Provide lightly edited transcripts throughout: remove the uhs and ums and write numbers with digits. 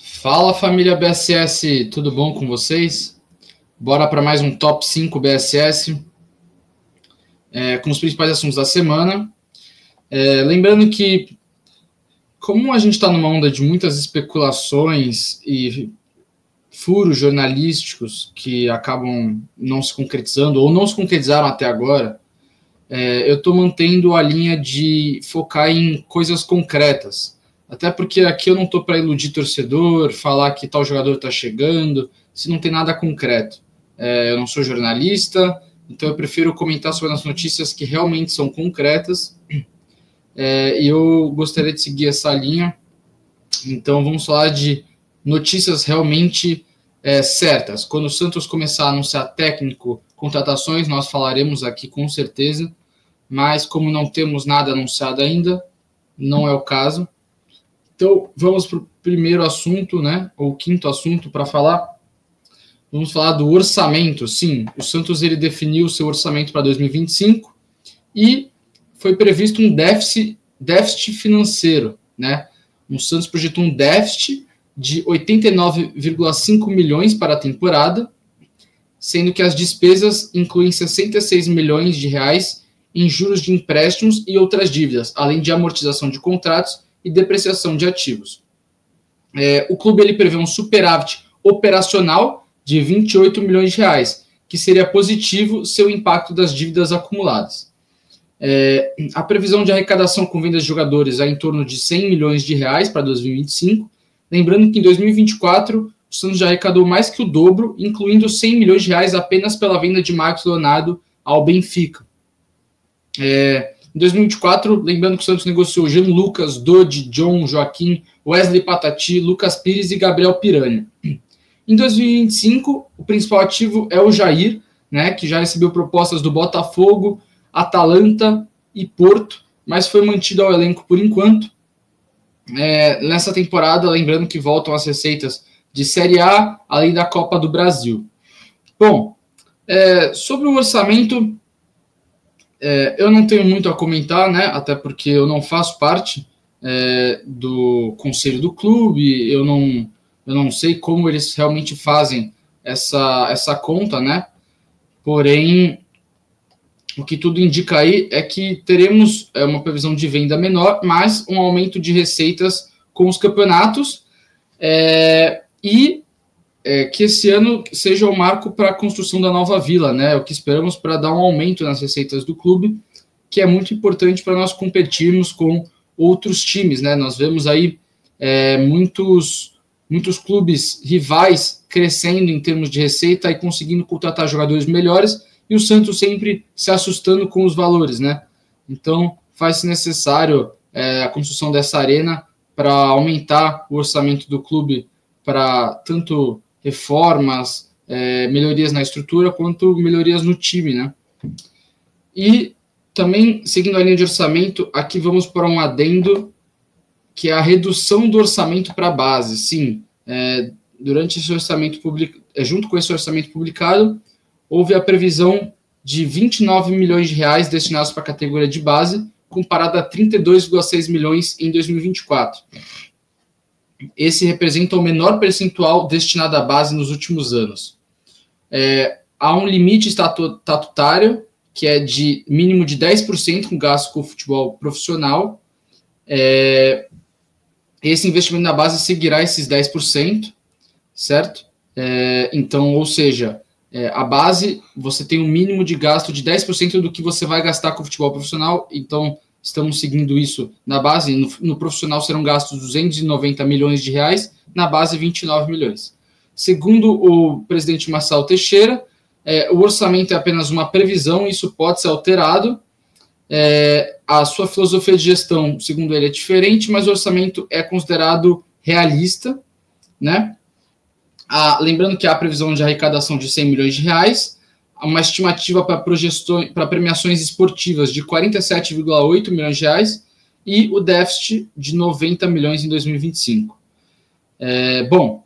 Fala, família BSS, tudo bom com vocês? Bora para mais um Top 5 BSS, com os principais assuntos da semana. Lembrando que, como a gente está numa onda de muitas especulações e furos jornalísticos que acabam não se concretizando ou não se concretizaram até agora, eu estou mantendo a linha de focar em coisas concretas. Até porque aqui eu não estou para iludir torcedor, falar que tal jogador está chegando, se não tem nada concreto. Eu não sou jornalista, então eu prefiro comentar sobre as notícias que realmente são concretas. E eu gostaria de seguir essa linha. Então vamos falar de notícias realmente certas. Quando o Santos começar a anunciar técnico, contratações, nós falaremos aqui com certeza. Mas como não temos nada anunciado ainda, não é o caso. Então, vamos para o primeiro assunto, né? Ou quinto assunto para falar. Vamos falar do orçamento. Sim, o Santos ele definiu o seu orçamento para 2025 e foi previsto um déficit financeiro, né? O Santos projetou um déficit de 89,5 milhões para a temporada, sendo que as despesas incluem 66 milhões de reais em juros de empréstimos e outras dívidas, além de amortização de contratos e depreciação de ativos. O clube ele prevê um superávit operacional de 28 milhões de reais, que seria positivo seu impacto das dívidas acumuladas. A previsão de arrecadação com vendas de jogadores é em torno de 100 milhões de reais para 2025, lembrando que em 2024 o Santos já arrecadou mais que o dobro, incluindo 100 milhões de reais apenas pela venda de Marcos Leonardo ao Benfica. Em 2024, lembrando que o Santos negociou Jean Lucas, Dodi, John, Joaquim, Wesley Patati, Lucas Pires e Gabriel Piranha. Em 2025, o principal ativo é o Jair, né, que já recebeu propostas do Botafogo, Atalanta e Porto, mas foi mantido ao elenco por enquanto. Nessa temporada, lembrando que voltam as receitas de Série A, além da Copa do Brasil. Bom, sobre o orçamento, eu não tenho muito a comentar, né? Até porque eu não faço parte do conselho do clube, eu não sei como eles realmente fazem essa conta, né? Porém, o que tudo indica aí é que teremos uma previsão de venda menor, mas um aumento de receitas com os campeonatos que esse ano seja o marco para a construção da nova vila, né? O que esperamos para dar um aumento nas receitas do clube, que é muito importante para nós competirmos com outros times, né? Nós vemos aí muitos clubes rivais crescendo em termos de receita e conseguindo contratar jogadores melhores, e o Santos sempre se assustando com os valores, né? Então, faz-se necessário a construção dessa arena para aumentar o orçamento do clube para tanto reformas, melhorias na estrutura, quanto melhorias no time, né? E também, seguindo a linha de orçamento, aqui vamos para um adendo, que é a redução do orçamento para a base. Sim, durante esse orçamento junto com esse orçamento publicado, houve a previsão de 29 milhões de reais destinados para a categoria de base, comparado a 32,6 milhões em 2024. Esse representa o menor percentual destinado à base nos últimos anos. Há um limite estatutário, que é de mínimo de 10% com gasto com o futebol profissional. Esse investimento na base seguirá esses 10%, certo? Então, ou seja, a base, você tem um mínimo de gasto de 10% do que você vai gastar com o futebol profissional, então estamos seguindo isso na base. No profissional serão gastos 290 milhões de reais, na base 29 milhões. Segundo o presidente Marcelo Teixeira, o orçamento é apenas uma previsão, isso pode ser alterado. A sua filosofia de gestão, segundo ele, é diferente, mas o orçamento é considerado realista, né? Lembrando que há a previsão de arrecadação de 100 milhões de reais, uma estimativa para premiações esportivas de 47,8 milhões de reais e o déficit de 90 milhões em 2025. Bom,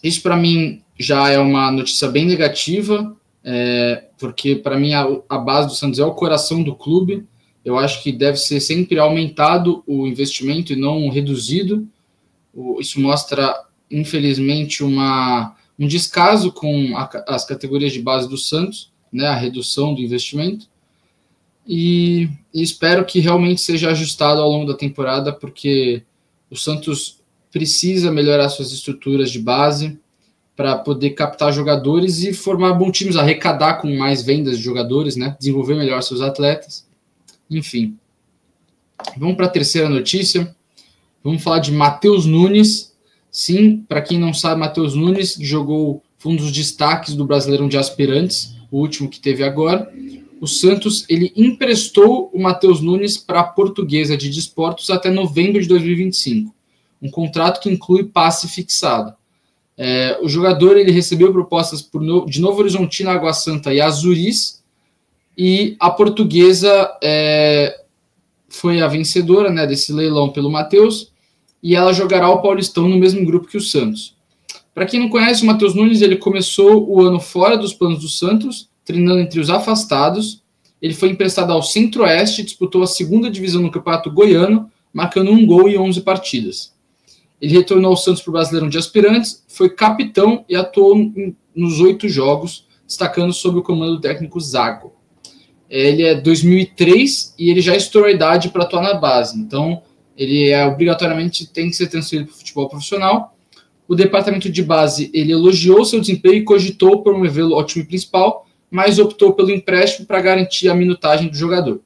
isso para mim já é uma notícia bem negativa, porque para mim a base do Santos é o coração do clube. Eu acho que deve ser sempre aumentado o investimento e não reduzido. Isso mostra, infelizmente, um descaso com as categorias de base do Santos, né, a redução do investimento, e espero que realmente seja ajustado ao longo da temporada, porque o Santos precisa melhorar suas estruturas de base para poder captar jogadores e formar bons times, arrecadar com mais vendas de jogadores, né, desenvolver melhor seus atletas, enfim. Vamos para a terceira notícia. Vamos falar de Matheus Nunes. Sim, para quem não sabe, Matheus Nunes foi um dos destaques do Brasileirão de Aspirantes, o último que teve agora. O Santos ele emprestou o Matheus Nunes para a Portuguesa de Desportos até novembro de 2025. Um contrato que inclui passe fixado. O jogador ele recebeu propostas de Novo Horizontino, Água Santa e Azuris, e a Portuguesa foi a vencedora, né, desse leilão pelo Matheus, e ela jogará o Paulistão no mesmo grupo que o Santos. Para quem não conhece, o Matheus Nunes ele começou o ano fora dos planos do Santos, treinando entre os afastados. Ele foi emprestado ao Centro-Oeste, disputou a segunda divisão no Campeonato Goiano, marcando 1 gol em 11 partidas. Ele retornou ao Santos para o Brasileirão de Aspirantes, foi capitão e atuou nos 8 jogos, destacando sob o comando do técnico Zago. Ele é 2003 e ele já estourou a idade para atuar na base, então ele obrigatoriamente tem que ser transferido para o futebol profissional. O departamento de base ele elogiou seu desempenho e cogitou promovê-lo ao time principal, mas optou pelo empréstimo para garantir a minutagem do jogador.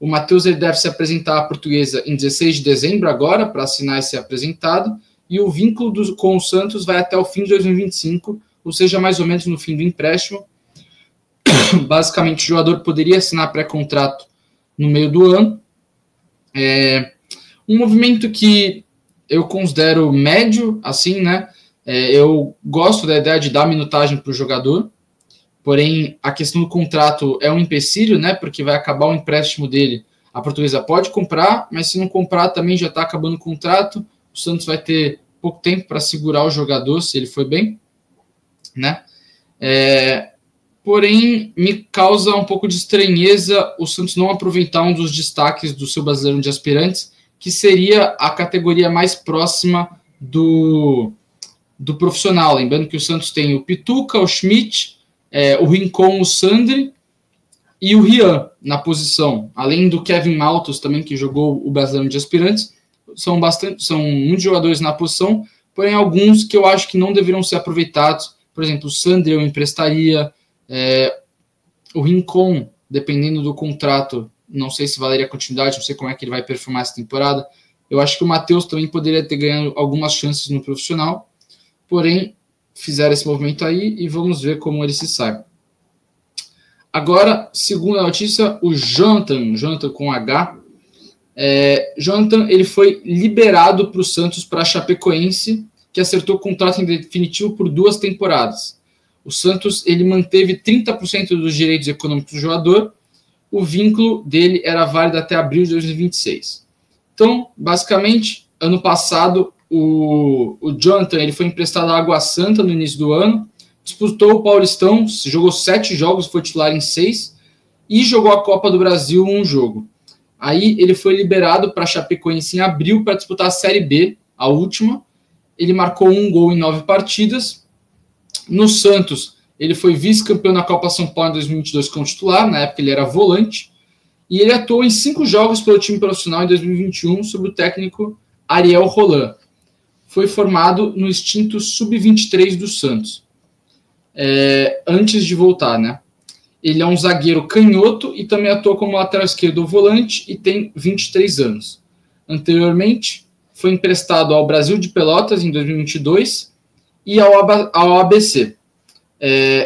O Matheus ele deve se apresentar à Portuguesa em 16 de dezembro agora, para assinar e ser apresentado, e o vínculo com o Santos vai até o fim de 2025, ou seja, mais ou menos no fim do empréstimo. Basicamente, o jogador poderia assinar pré-contrato no meio do ano. Um movimento que eu considero médio, assim, né? Eu gosto da ideia de dar minutagem para o jogador, porém, a questão do contrato é um empecilho, né? Porque vai acabar o empréstimo dele. A Portuguesa pode comprar, mas se não comprar também já está acabando o contrato. O Santos vai ter pouco tempo para segurar o jogador, se ele for bem, né? Porém, me causa um pouco de estranheza o Santos não aproveitar um dos destaques do seu Brasileirão de Aspirantes, que seria a categoria mais próxima do profissional. Lembrando que o Santos tem o Pituca, o Schmidt, o Rincon, o Sandri e o Rian na posição. Além do Kevin Maltos também, que jogou o Brasileirão de Aspirantes. São muitos jogadores na posição, porém alguns que eu acho que não deveriam ser aproveitados. Por exemplo, o Sandri eu emprestaria, o Rincon, dependendo do contrato, não sei se valeria a continuidade, não sei como é que ele vai performar essa temporada. Eu acho que o Matheus também poderia ter ganhado algumas chances no profissional, porém, fizeram esse movimento aí e vamos ver como ele se sai. Agora, segunda notícia, o Jonathan com H. Jonathan ele foi liberado para o Santos, para a Chapecoense, que acertou o contrato em definitivo por 2 temporadas. O Santos ele manteve 30% dos direitos econômicos do jogador. O vínculo dele era válido até abril de 2026. Então, basicamente, ano passado, o Jonathan ele foi emprestado à Água Santa no início do ano, disputou o Paulistão, jogou 7 jogos, foi titular em 6, e jogou a Copa do Brasil 1 jogo. Aí ele foi liberado para a Chapecoense em abril para disputar a Série B, a última. Ele marcou 1 gol em 9 partidas. No Santos, ele foi vice-campeão na Copa São Paulo em 2022 como titular, na época ele era volante, e ele atuou em 5 jogos pelo time profissional em 2021 sob o técnico Ariel Roland. Foi formado no extinto Sub-23 do Santos, antes de voltar, né? Ele é um zagueiro canhoto e também atua como lateral esquerdo ou volante e tem 23 anos. Anteriormente, foi emprestado ao Brasil de Pelotas em 2022 e ao ABC.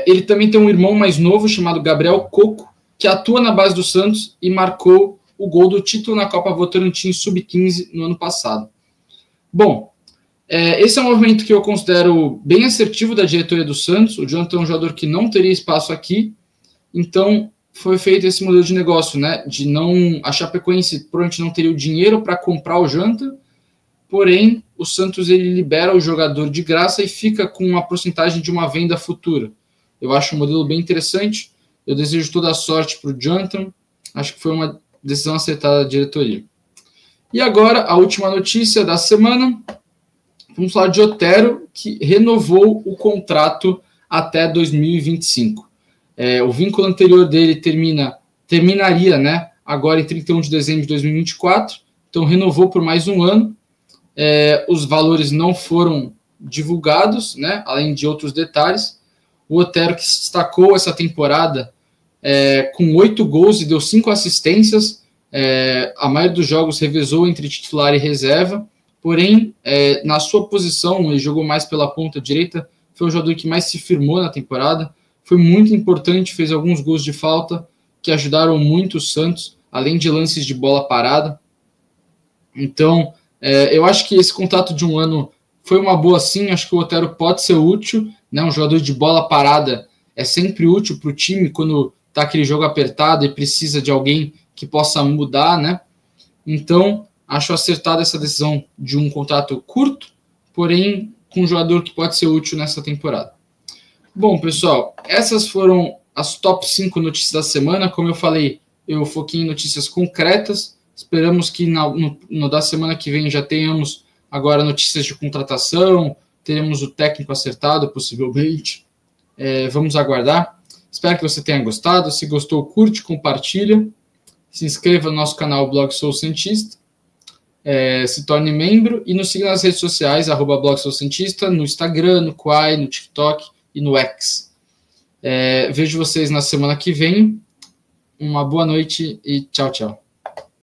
Ele também tem um irmão mais novo chamado Gabriel Coco, que atua na base do Santos e marcou o gol do título na Copa Votorantim Sub-15 no ano passado. Bom, esse é um movimento que eu considero bem assertivo da diretoria do Santos. O Jonathan é um jogador que não teria espaço aqui, então foi feito esse modelo de negócio, né? A Chapecoense provavelmente não teria o dinheiro para comprar o Jonathan, porém o Santos ele libera o jogador de graça e fica com uma porcentagem de uma venda futura. Eu acho um modelo bem interessante. Eu desejo toda a sorte para o Jonathan. Acho que foi uma decisão acertada da diretoria. E agora, a última notícia da semana. Vamos falar de Otero, que renovou o contrato até 2025. O vínculo anterior dele terminaria, né, agora em 31 de dezembro de 2024, então renovou por mais um ano. Os valores não foram divulgados, né, além de outros detalhes. O Otero, que se destacou essa temporada com 8 gols e deu 5 assistências, a maioria dos jogos revezou entre titular e reserva, porém, na sua posição, ele jogou mais pela ponta direita, foi o jogador que mais se firmou na temporada, foi muito importante, fez alguns gols de falta que ajudaram muito o Santos, além de lances de bola parada. Então, eu acho que esse contrato de um ano foi uma boa sim, acho que o Otero pode ser útil, né? Um jogador de bola parada é sempre útil para o time quando está aquele jogo apertado e precisa de alguém que possa mudar, né? Então, acho acertada essa decisão de um contrato curto, porém com um jogador que pode ser útil nessa temporada. Bom, pessoal, essas foram as top 5 notícias da semana. Como eu falei, eu foquei em notícias concretas. Esperamos que no da semana que vem já tenhamos agora notícias de contratação, teremos o técnico acertado, possivelmente. Vamos aguardar. Espero que você tenha gostado. Se gostou, curte, compartilha. Se inscreva no nosso canal Blog Sou Santista. Se torne membro e nos siga nas redes sociais, @Blog Sou Santista, no Instagram, no Quai, no TikTok e no X. Vejo vocês na semana que vem. Uma boa noite e tchau, tchau.